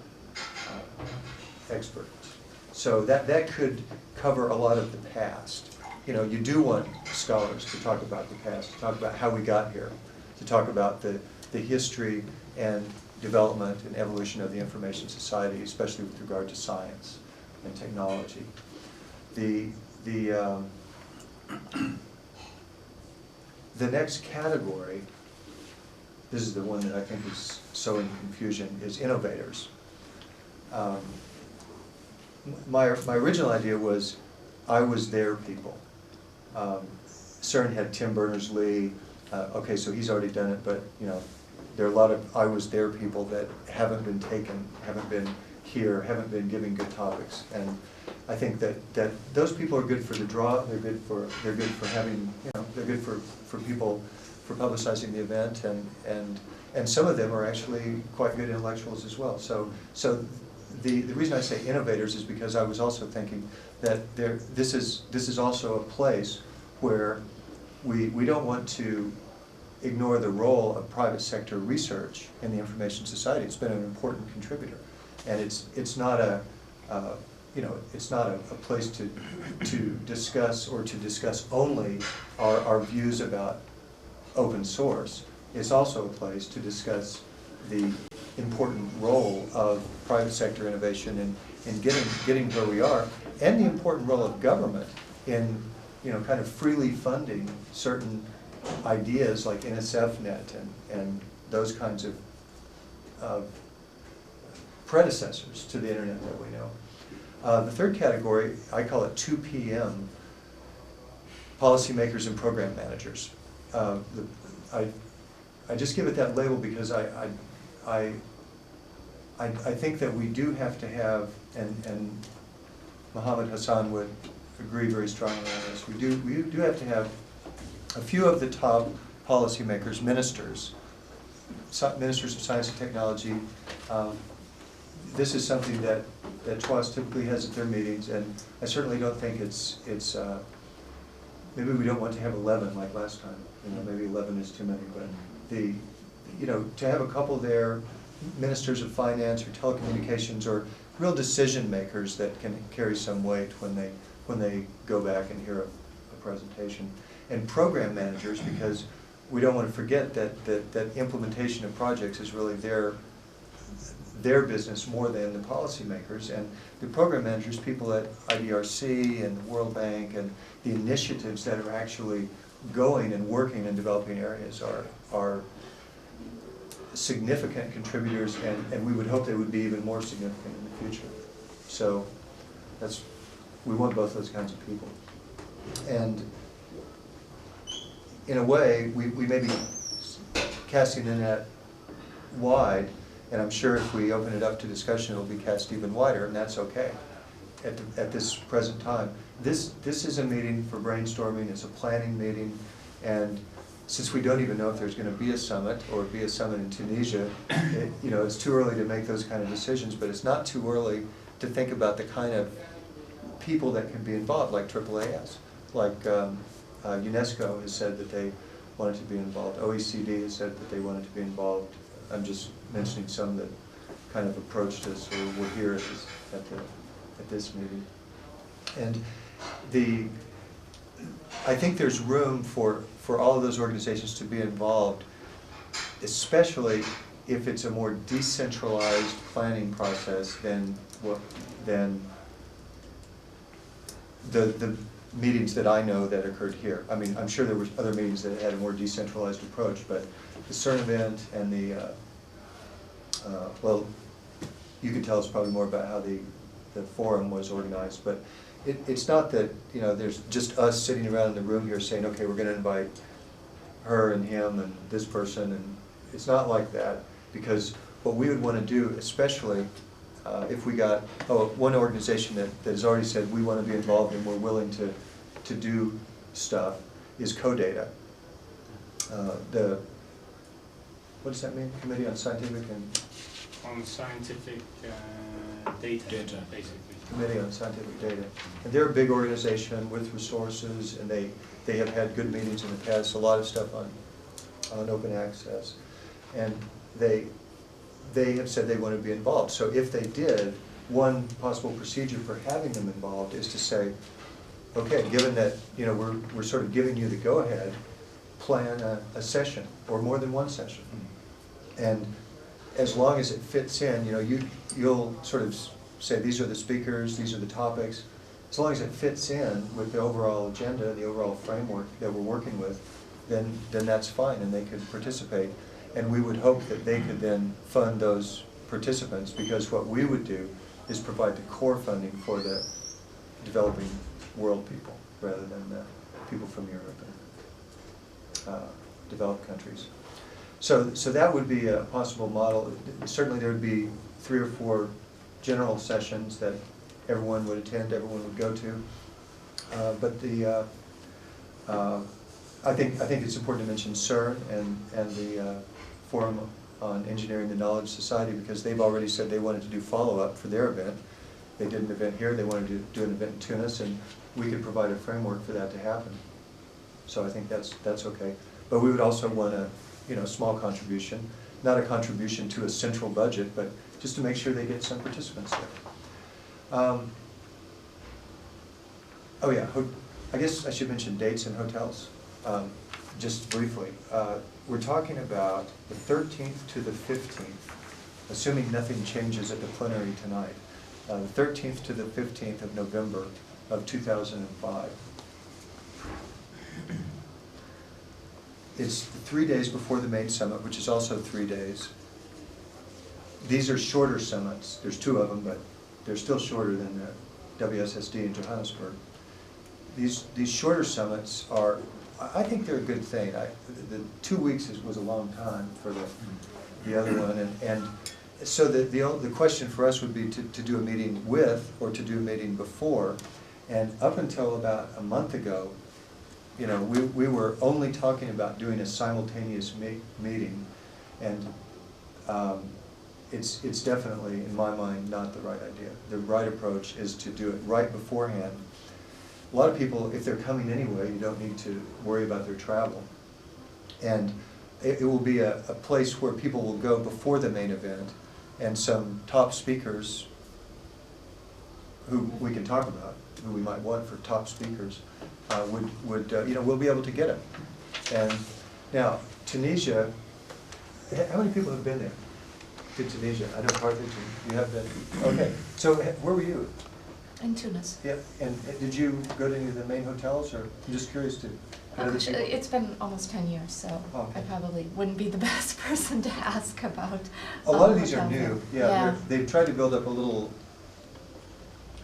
experts. So that could cover a lot of the past. You know, you do want scholars to talk about the past, to talk about how we got here, to talk about the history and development and evolution of the information society, especially with regard to science and technology. The next category, this is the one that I think is sowing confusion, is innovators. My original idea was I was their people. CERN had Tim Berners-Lee. Okay, so he's already done it, but you know, there are a lot of I was their people that haven't been taken, haven't been here, haven't been giving good topics, and I think that those people are good for the draw. They're good for having, you know, they're good for people for publicizing the event, and some of them are actually quite good intellectuals as well. So the reason I say innovators is because I was also thinking that this is also a place where we don't want to ignore the role of private sector research in the information society. It's been an important contributor, and it's not a you know, it's not a place to discuss or to discuss only our views about open source. It's also a place to discuss the important role of private sector innovation in getting where we are, and the important role of government in, you know, kind of freely funding certain ideas like NSFNet and those kinds of predecessors to the internet that we know. The third category, I call it 2 p.m., policymakers and program managers. I just give it that label because I think that we do have to have, and Mohammed Hassan would agree very strongly on this, we do have to have a few of the top policymakers, ministers of science and technology. This is something that TWAS typically has at their meetings, and I certainly don't think it's maybe we don't want to have 11 like last time. You know, maybe 11 is too many, but you know, to have a couple there, ministers of finance or telecommunications, or real decision makers that can carry some weight when they go back and hear a presentation, and program managers, because we don't want to forget that implementation of projects is really their business more than the policymakers, and the program managers, people at IDRC and the World Bank, and the initiatives that are actually going and working in developing areas are significant contributors, and we would hope they would be even more significant in the future. So we want both those kinds of people. And in a way, we may be casting the net wide, and I'm sure if we open it up to discussion, it'll be cast even wider, and that's okay at this present time. This is a meeting for brainstorming. It's a planning meeting, and since we don't even know if there's going to be a summit or be a summit in Tunisia, you know, it's too early to make those kind of decisions, but it's not too early to think about the kind of people that can be involved, like AAAS, like UNESCO has said that they wanted to be involved. OECD has said that they wanted to be involved. I'm just mentioning some that kind of approached us or were here at this meeting. And I think there's room for all of those organizations to be involved, especially if it's a more decentralized planning process than the meetings that I know that occurred here. I mean, I'm sure there were other meetings that had a more decentralized approach, but the CERN event and the, well, you can tell us probably more about how the forum was organized, but it's not that, you know, there's just us sitting around in the room here saying, okay, we're going to invite her and him and this person, and it's not like that, because what we would want to do, especially if we got, one organization that has already said we want to be involved and we're willing to do stuff, is CODATA. What does that mean? Committee on Scientific and... On scientific data, basically. Committee on Scientific Data. And they're a big organization with resources, and they have had good meetings in the past, a lot of stuff on open access. And they have said they want to be involved. So if they did, one possible procedure for having them involved is to say, okay, given that, you know, we're sort of giving you the go-ahead, plan a session, or more than one session. And as long as it fits in, you know, you'll sort of say, these are the speakers, these are the topics. As long as it fits in with the overall agenda, the overall framework that we're working with, then that's fine, and they could participate. And we would hope that they could then fund those participants, because what we would do is provide the core funding for the developing world people, rather than the people from Europe and developed countries. So that would be a possible model. Certainly there would be 3 or 4 general sessions that everyone would attend, everyone would go to. But the I think it's important to mention CERN and the Forum on Engineering the Knowledge Society, because they've already said they wanted to do follow-up for their event. They did an event here, they wanted to do an event in Tunis, and we could provide a framework for that to happen. So I think that's okay. But we would also want a, you know, small contribution, not a contribution to a central budget, but just to make sure they get some participants there. Oh yeah, I guess I should mention dates and hotels, just briefly. We're talking about the 13th to the 15th, assuming nothing changes at the plenary tonight. The 13th to the 15th of November of 2005. It's 3 days before the main summit, which is also 3 days. These are shorter summits. There's 2 of them, but they're still shorter than the WSSD in Johannesburg. These shorter summits are, I think they're a good thing. The 2 weeks was a long time for the other one, and so the question for us would be to do a meeting with, or to do a meeting before. And up until about a month ago, you know, we were only talking about doing a simultaneous meeting, and it's definitely, in my mind, not the right idea. The right approach is to do it right beforehand. A lot of people, if they're coming anyway, you don't need to worry about their travel. And it will be a place where people will go before the main event, and some top speakers who we can talk about, who we might want for top speakers, would you know, we'll be able to get them. And now, Tunisia, how many people have been there to Tunisia? I know Carthage, you have been. Okay, so where were you? In Tunis. Yeah, and did you go to any of the main hotels, or I'm just curious to? It's been almost 10 years, so I probably wouldn't be the best person to ask about. A lot of these are new. Yeah, they've tried to build up a little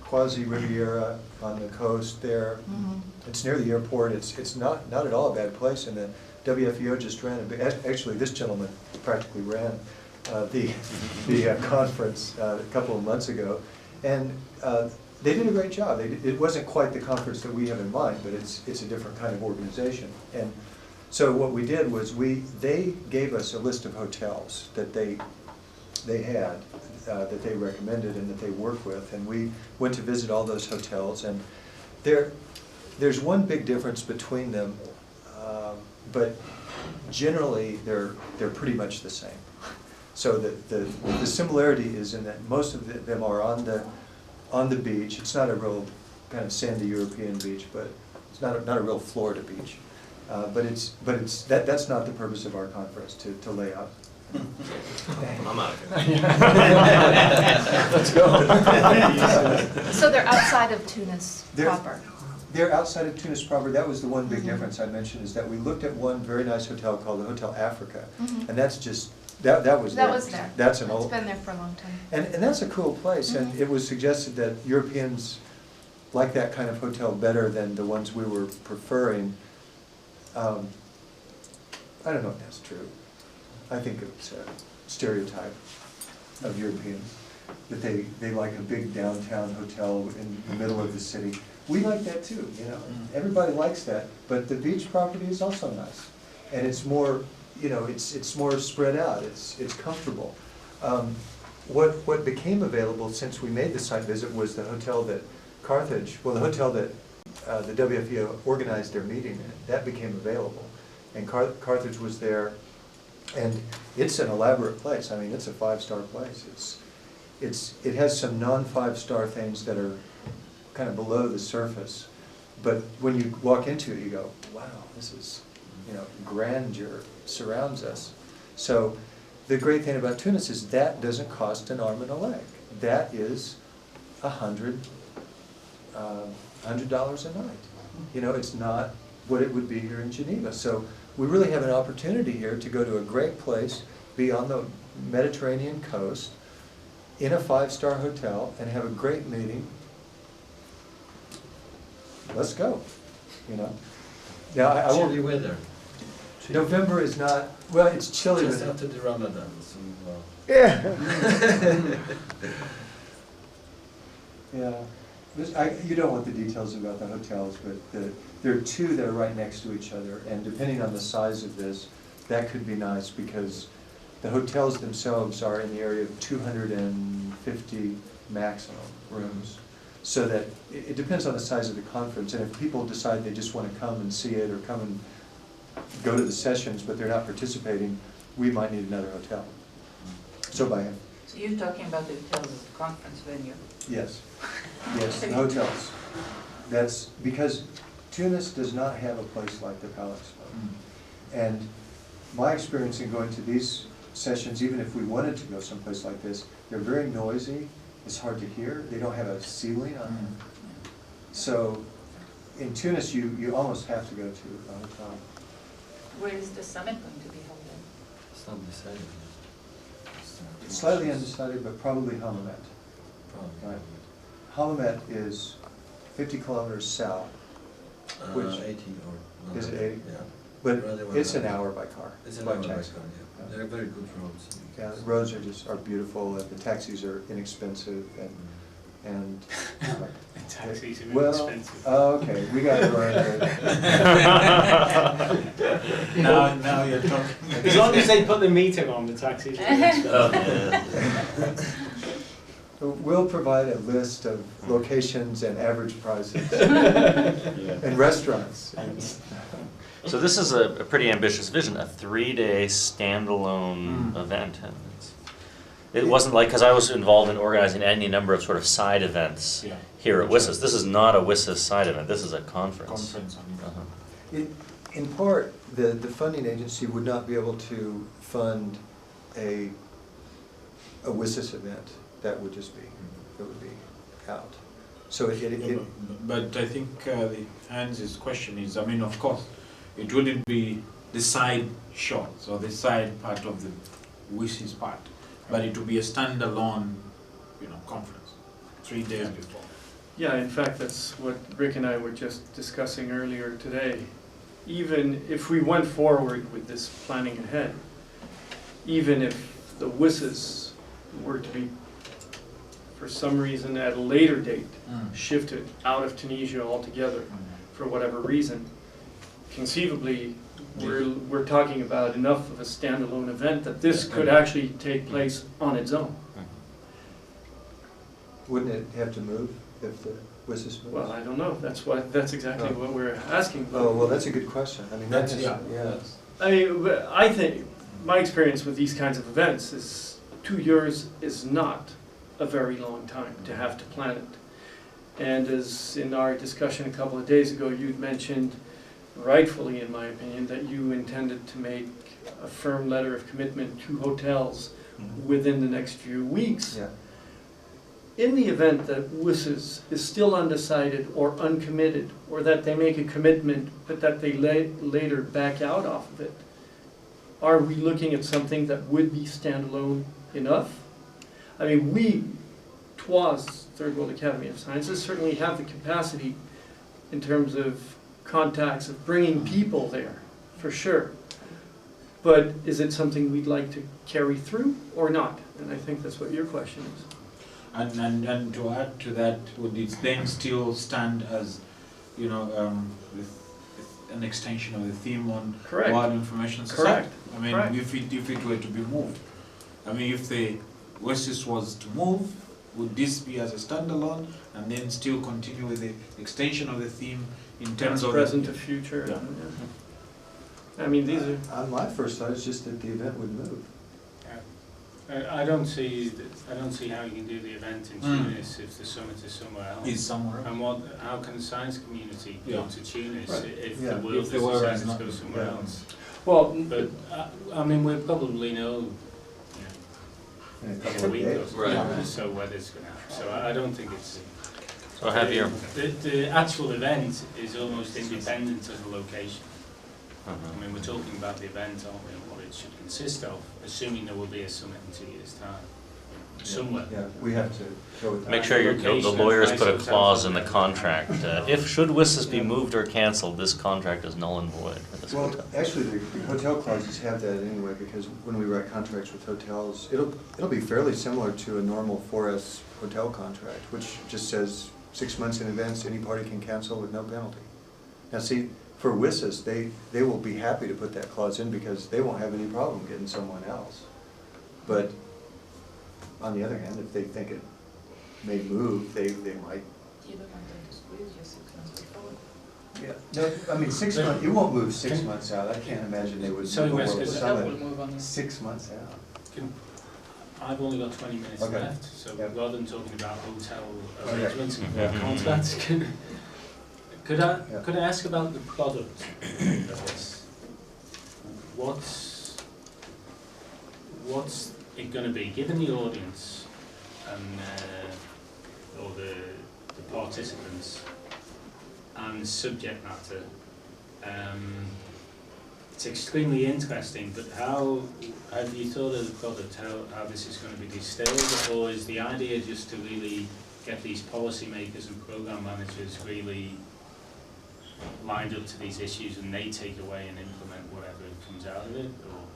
quasi-Riviera on the coast there. Mm-hmm. It's near the airport. It's not at all a bad place, and the WFEO just ran actually this gentleman practically ran the conference a couple of months ago, and they did a great job. It wasn't quite the conference that we have in mind, but it's a different kind of organization. And so what we did was they gave us a list of hotels that they had, that they recommended and that they work with, and we went to visit all those hotels. And there's one big difference between them, but generally they're pretty much the same. So the similarity is in that most of them are on the beach. It's not a real kind of sandy European beach, but it's not a real Florida beach. But that's not the purpose of our conference, to lay out. I'm out of here. Let's go. So they're outside of Tunis proper? They're outside of Tunis proper. That was the one big difference I mentioned, is that we looked at one very nice hotel called the Hotel Africa, and that's just, that was there. That was there. That's an old. It's been there for a long time. And that's a cool place, and it was suggested that Europeans like that kind of hotel better than the ones we were preferring. I don't know if that's true. I think it's a stereotype of Europeans, that they like a big downtown hotel in the middle of the city. We like that too, you know. Everybody likes that, but the beach property is also nice, and it's more, you know, it's more spread out. It's comfortable. What became available since we made the site visit was the hotel that Carthage, well, the hotel that the WFEO organized their meeting in. That became available, and Carthage was there. And it's an elaborate place. I mean, it's a 5-star place. it has some non-5-star things that are kind of below the surface. But when you walk into it, you go, wow, this is, grandeur surrounds us. So the great thing about Tunis is that doesn't cost an arm and a leg. That is $100 a night. It's not what it would be here in Geneva. So we really have an opportunity here to go to a great place, be on the Mediterranean coast, in a 5-star hotel, and have a great meeting. Let's go, Now, I won't. Chilly weather. November is not, well, it's chilly. Just after the Ramadan. So, yeah. Yeah. You don't want the details about the hotels, but there are 2 that are right next to each other, and depending on the size of this, that could be nice because the hotels themselves are in the area of 250 maximum rooms. So that it depends on the size of the conference, and if people decide they just want to come and see it or come and go to the sessions but they're not participating, we might need another hotel. So by him. So you're talking about the hotels as a conference venue? Yes. Yes, the hotels. That's because Tunis does not have a place like the Palace. And my experience in going to these sessions, even if we wanted to go someplace like this, they're very noisy. It's hard to hear. They don't have a ceiling on them. So in Tunis, you almost have to go to a hotel. Where is the summit going to be held then? it's not decided. It's slightly undecided, but probably Hammamet. Probably. Right. Hammamet is 50 kilometers south. Which 80 or... Is it 80? Yeah. But Rather it's an than- hour by car. It's an by hour by taxi. car, yeah. They're very good roads. Yeah, the roads are beautiful, and the taxis are inexpensive, and Taxis are well, expensive. oh, okay, we got to learn that. Now you're talking. As long as they put the meter on, the taxis are expensive. We'll provide a list of locations and average prices and restaurants. So this is a pretty ambitious vision, a 3-day standalone event. And it wasn't like, because I was involved in organizing any number of sort of side events here at WSIS. This is not a WSIS side event, this is a conference. In part, the funding agency would not be able to fund a WSIS event. That would just be, it would be out. So but I think Hans' question is, I mean, of course, it wouldn't be the side shots or the side part of the WSIS part, but it would be a standalone, conference, 3 days before. Yeah, in fact, that's what Rick and I were just discussing earlier today. Even if we went forward with this planning ahead, even if the WSIS were to be, for some reason at a later date, shifted out of Tunisia altogether, for whatever reason, conceivably, we're talking about enough of a standalone event that this could actually take place on its own. Wouldn't it have to move if the WSIS moves? Well, I don't know. That's exactly what we're asking. Oh, well, that's a good question. I mean, that's I mean, I think my experience with these kinds of events is 2 years is not a very long time to have to plan it. And as in our discussion a couple of days ago, you'd mentioned, rightfully in my opinion, that you intended to make a firm letter of commitment to hotels within the next few weeks. Yeah. In the event that WSIS is still undecided or uncommitted, or that they make a commitment but that they later back out off of it, are we looking at something that would be standalone enough? I mean, we, TWAS, Third World Academy of Sciences, certainly have the capacity in terms of contacts of bringing people there, for sure. But is it something we'd like to carry through or not? And I think that's what your question is. And to add to that, would it then still stand as, with an extension of the theme on World Information Society? I mean, if it were to be moved, I mean, if the WSIS was to move, would this be as a standalone and then still continue with the extension of the theme in terms of present to future? Yeah. I mean, these are. My first thought is just that the event would move. I don't see how you can do the event in Tunis if the summit is somewhere else. Is somewhere else. And how can the science community go to Tunis if Yeah. the world If the has world decided is to not- go somewhere yeah. else? Well, But I mean, we probably know In a in couple a of week days. or Right. so whether it's going to happen. So I don't think it's. So I have your. The actual event is almost independent of the location. I mean, we're talking about the event, aren't we, and what it should consist of, assuming there will be a summit in 2 years' time. Somewhere. Yeah, we have to go with that. Make sure the Location lawyers and put a price clause in the hotels. contract. If should WSIS be moved or canceled, this contract is null and void for this Well, hotel. actually, the hotel clauses have that anyway, because when we write contracts with hotels, it'll be fairly similar to a normal 4S hotel contract, which just says 6 months in advance, any party can cancel with no penalty. Now, see, for WSIS, they will be happy to put that clause in because they won't have any problem getting someone else. But on the other hand, if they think it may move, they might. You don't want them to squeeze you 6 months before. Yeah, no, I mean, 6 months, it won't move 6 months out. I can't imagine they would So move a Wes, World is- That will Summit move on. 6 months out. I've only got 20 minutes Okay. left, so Yeah. rather than talking about hotel Oh, yeah. arrangements and Yeah. contracts, could I ask about the product of this? What's it going to be, given the audience and or the participants and subject matter? It's extremely interesting, but how have you thought of the product, how this is going to be distilled, or is the idea just to really get these policymakers and program managers really lined up to these issues and they take away and implement whatever comes out of it? Or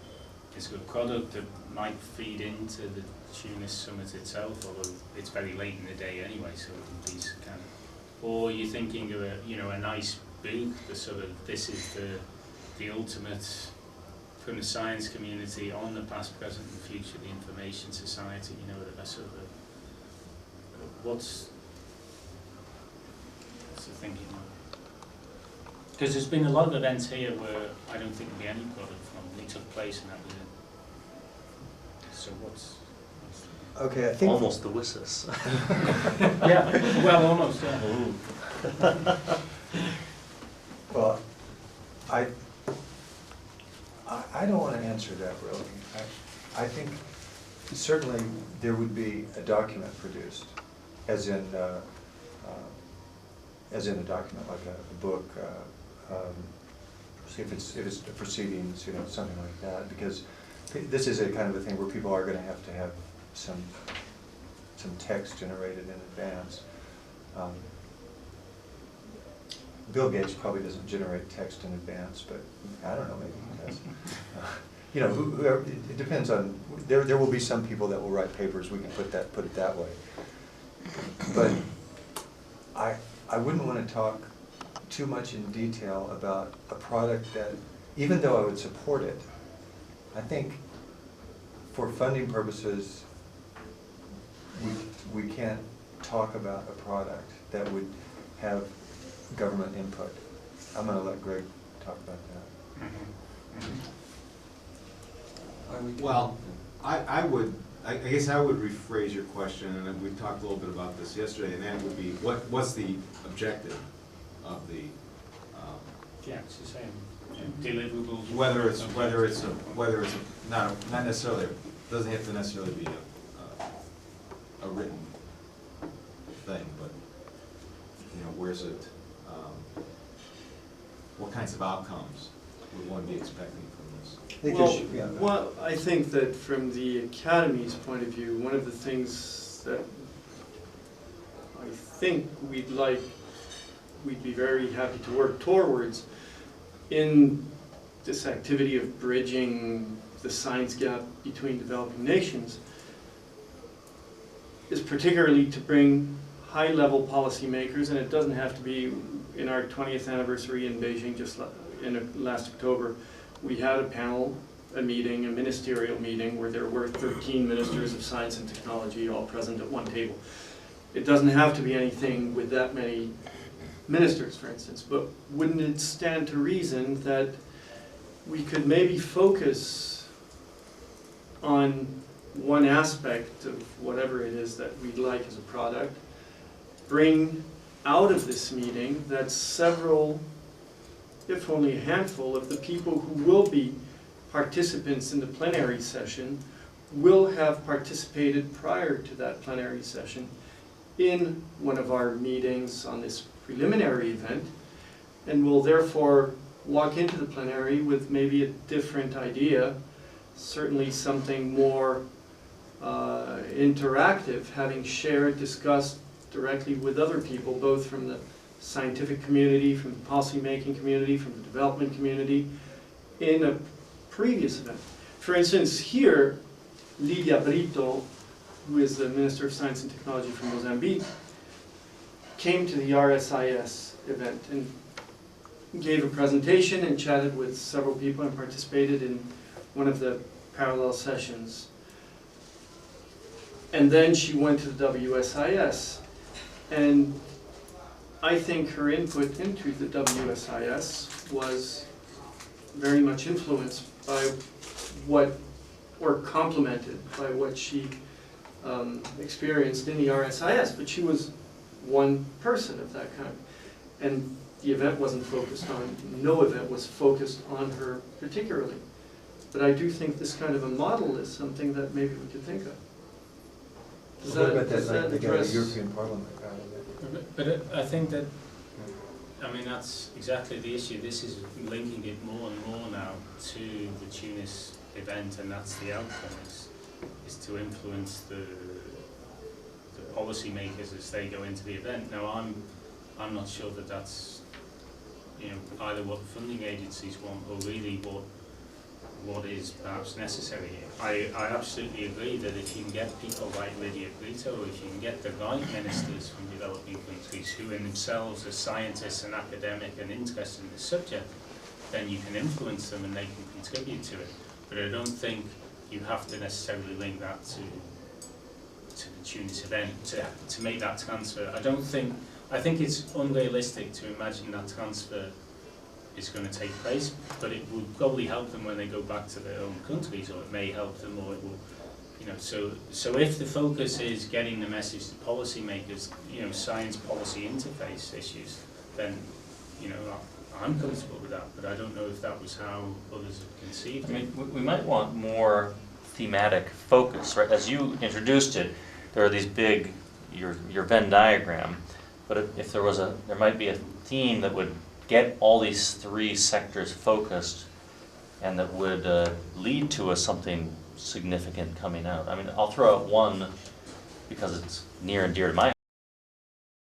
is it a product that might feed into the Tunis summit itself, although it's very late in the day anyway, so it would be kind of, or are you thinking of a nice booth, the sort of, this is the ultimate from the science community on the past, present and future, the information society, a sort of what's the thinking? Because there's been a lot of events here where I don't think there'll be any product from. They took place and that was it. So what's Okay, I think. Almost the WSIS. yeah, well, almost, yeah. Well, I don't want to answer that really. I think certainly there would be a document produced, as in a document like a book, if it's proceedings, something like that, because this is a kind of a thing where people are going to have some text generated in advance. Bill Gates probably doesn't generate text in advance, but I don't know, maybe he does. Whoever, it depends on, there will be some people that will write papers, we can put it that way. But I wouldn't want to talk too much in detail about a product that, even though I would support it, I think for funding purposes, we can't talk about a product that would have government input. I'm going to let Greg talk about that. Well, I guess I would rephrase your question, and we talked a little bit about this yesterday, and that would be, what's the objective of the, Yeah, it's the same. Deliverables. whether it's not necessarily, doesn't have to necessarily be a written thing, but, where's it, what kinds of outcomes would one be expecting from this? Well, I think that from the Academy's point of view, one of the things that I think we'd be very happy to work towards in this activity of bridging the science gap between developing nations is particularly to bring high-level policymakers, and it doesn't have to be in our 20th anniversary in Beijing, just in last October. We had a ministerial meeting, where there were 13 ministers of science and technology all present at one table. It doesn't have to be anything with that many ministers, for instance, but wouldn't it stand to reason that we could maybe focus on one aspect of whatever it is that we'd like as a product, bring out of this meeting that several, if only a handful, of the people who will be participants in the plenary session will have participated prior to that plenary session in one of our meetings on this preliminary event, and will therefore walk into the plenary with maybe a different idea, certainly something more interactive, having shared, discussed directly with other people, both from the scientific community, from the policy-making community, from the development community, in a previous event. For instance, here, Lydia Brito, who is the Minister of Science and Technology from Mozambique, came to the RSIS event and gave a presentation and chatted with several people and participated in one of the parallel sessions. And then she went to the WSIS. And I think her input into the WSIS was very much influenced by what, or complemented by what she experienced in the RSIS, but she was one person of that kind. And the event wasn't focused on, no event was focused on her particularly. But I do think this kind of a model is something that maybe we could think of. Does What that, about does that the address? European Parliament out of it? But I think that, I mean, that's exactly the issue. This is linking it more and more now to the Tunis event, and that's the outcome, is to influence the policymakers as they go into the event. Now, I'm not sure that that's, you know, either what the funding agencies want or really what is perhaps necessary here. I absolutely agree that if you can get people like Lydia Brito, if you can get the right ministers from developing countries who in themselves are scientists and academic and interested in the subject, then you can influence them and they can contribute to it. But I don't think you have to necessarily link that to the Tunis event to make that transfer. I think it's unrealistic to imagine that transfer is going to take place, but it will probably help them when they go back to their own countries, or it may help them, or it will, you know, so if the focus is getting the message to policymakers, you know, science policy interface issues, then, you know, I'm comfortable with that, but I don't know if that was how others have conceived it. I mean, we might want more thematic focus, right? As you introduced it, there are these big, your Venn diagram, but if there was there might be a theme that would get all these three sectors focused and that would lead to something significant coming out. I mean, I'll throw out one because it's near and dear to my